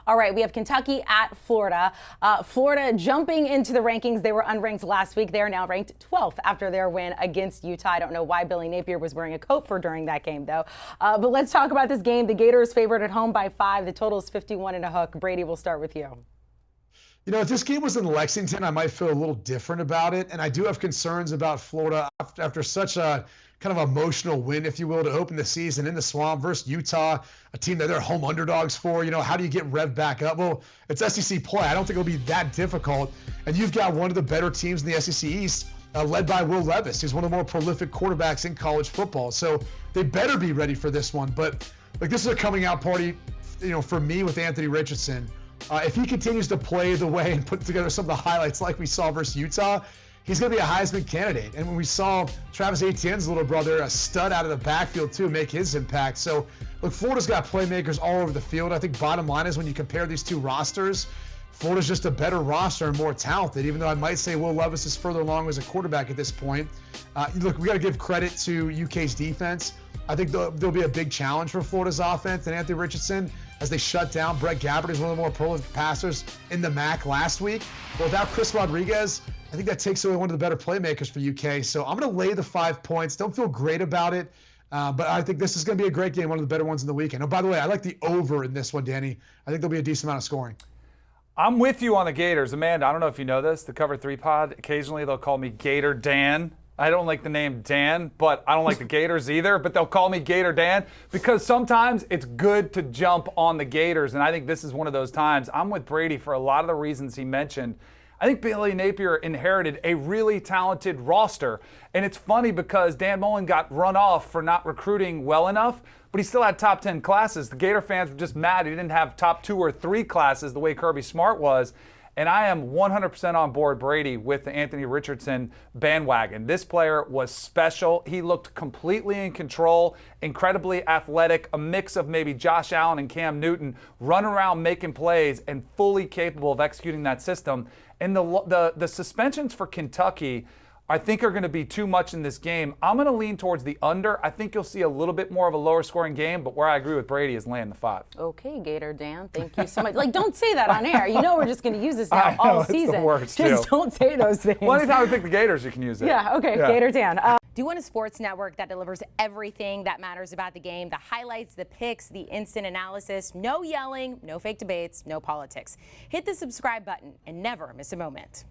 All right, we have Kentucky at Florida. Florida jumping into the rankings. They were unranked last week. They are now ranked 12th after their win against Utah. I don't know why Billy Napier was wearing a coat for during that game, though. But let's talk about this game. The Gators favored at home by 5. The total is 51 and a hook. Brady, we'll start with you. You know, if this game was in Lexington, I might feel a little different about it. And I do have concerns about Florida after such a kind of emotional win, if you will, to open the season in the Swamp versus Utah, a team that they're home underdogs for. You know, how do you get revved back up? Well, it's SEC play. I don't think it'll be that difficult. And you've got one of the better teams in the SEC East, led by Will Levis, who's one of the more prolific quarterbacks in college football. So they better be ready for this one. But like, this is a coming out party, you know, for me with Anthony Richardson. If he continues to play the way and put together some of the highlights like we saw versus Utah, he's going to be a Heisman candidate. And when we saw Travis Etienne's little brother, a stud out of the backfield too, make his impact. So, look, Florida's got playmakers all over the field. I think bottom line is when you compare these two rosters, Florida's just a better roster and more talented, even though I might say Will Levis is further along as a quarterback at this point. Look, we got to give credit to UK's defense. I think there'll be a big challenge for Florida's offense and Anthony Richardson as they shut down Brett Gabbert, who's one of the more prolific passers in the MAC last week. But without Chris Rodriguez, I think that takes away one of the better playmakers for UK. So I'm going to lay the 5 points. Don't feel great about it, but I think this is going to be a great game, one of the better ones in the weekend. Oh, by the way, I like the over in this one, Danny. I think there'll be a decent amount of scoring. I'm with you on the Gators. Amanda, I don't know if you know this, the Cover 3 pod, occasionally they'll call me Gator Dan. I don't like the name Dan, but I don't like the Gators either, but they'll call me Gator Dan because sometimes it's good to jump on the Gators, and I think this is one of those times. I'm with Brady for a lot of the reasons he mentioned. I think Billy Napier inherited a really talented roster, and it's funny because Dan Mullen got run off for not recruiting well enough, but he still had top 10 classes. The Gator fans were just mad he didn't have top 2 or 3 classes the way Kirby Smart was. And I am 100% on board, Brady, with the Anthony Richardson bandwagon. This player was special. He looked completely in control, incredibly athletic, a mix of maybe Josh Allen and Cam Newton, run around making plays and fully capable of executing that system. And the suspensions for Kentucky, I think, are going to be too much in this game. I'm going to lean towards the under. I think you'll see a little bit more of a lower scoring game, but where I agree with Brady is laying the 5. Okay, Gator Dan, thank you so much. Like, don't say that on air. You know we're just going to use this now all season. It's the worst, just don't say those things. Well, anytime we pick the Gators, you can use it. Yeah, okay, yeah. Gator Dan. Do you want a sports network that delivers everything that matters about the game? The highlights, the picks, the instant analysis, no yelling, no fake debates, no politics. Hit the subscribe button and never miss a moment.